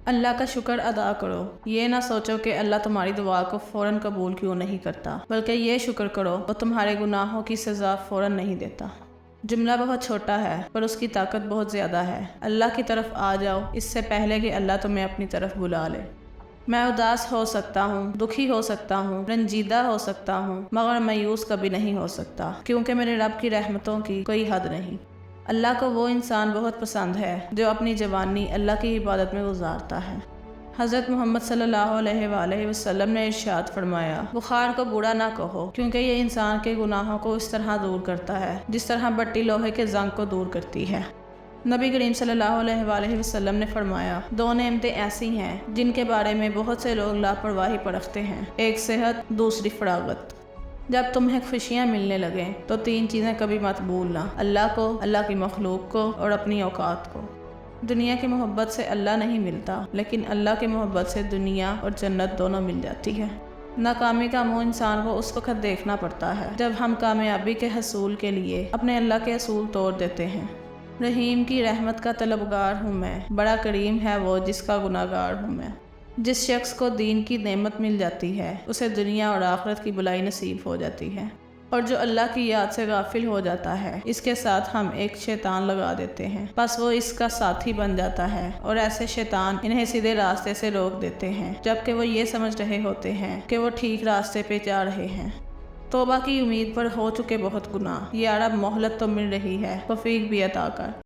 اللہ کا شکر ادا کرو، یہ نہ سوچو کہ اللہ تمہاری دعا کو فوراً قبول کیوں نہیں کرتا، بلکہ یہ شکر کرو وہ تمہارے گناہوں کی سزا فوراً نہیں دیتا۔ جملہ بہت چھوٹا ہے پر اس کی طاقت بہت زیادہ ہے۔ اللہ کی طرف آ جاؤ اس سے پہلے کہ اللہ تمہیں اپنی طرف بلا لے۔ میں اداس ہو سکتا ہوں، دکھی ہو سکتا ہوں، رنجیدہ ہو سکتا ہوں، مگر مایوس کبھی نہیں ہو سکتا، کیونکہ میرے رب کی رحمتوں کی کوئی حد نہیں۔ اللہ کو وہ انسان بہت پسند ہے جو اپنی جوانی اللہ کی عبادت میں گزارتا ہے۔ حضرت محمد صلی اللہ علیہ وآلہ وسلم نے ارشاد فرمایا، بخار کو برا نہ کہو، کیونکہ یہ انسان کے گناہوں کو اس طرح دور کرتا ہے جس طرح بٹی لوہے کے زنگ کو دور کرتی ہے۔ نبی کریم صلی اللہ علیہ وآلہ وسلم نے فرمایا، دو نعمتیں ایسی ہیں جن کے بارے میں بہت سے لوگ لاپرواہی برتتے ہیں، ایک صحت، دوسری فراغت۔ جب تمہیں خوشیاں ملنے لگیں تو تین چیزیں کبھی مت بھولنا، اللہ کو، اللہ کی مخلوق کو اور اپنی اوقات کو۔ دنیا کی محبت سے اللہ نہیں ملتا، لیکن اللہ کی محبت سے دنیا اور جنت دونوں مل جاتی ہے۔ ناکامی کا منہ انسان کو اس وقت دیکھنا پڑتا ہے جب ہم کامیابی کے حصول کے لیے اپنے اللہ کے اصول توڑ دیتے ہیں۔ رحیم کی رحمت کا طلبگار ہوں میں، بڑا کریم ہے وہ جس کا گناہگار ہوں میں۔ جس شخص کو دین کی نعمت مل جاتی ہے اسے دنیا اور آخرت کی بلائی نصیب ہو جاتی ہے، اور جو اللہ کی یاد سے غافل ہو جاتا ہے اس کے ساتھ ہم ایک شیطان لگا دیتے ہیں، بس وہ اس کا ساتھی بن جاتا ہے، اور ایسے شیطان انہیں سیدھے راستے سے روک دیتے ہیں جبکہ وہ یہ سمجھ رہے ہوتے ہیں کہ وہ ٹھیک راستے پہ جا رہے ہیں۔ توبہ کی امید پر ہو چکے بہت گناہ، یا رب مہلت تو مل رہی ہے، توفیق بھی عطا کر۔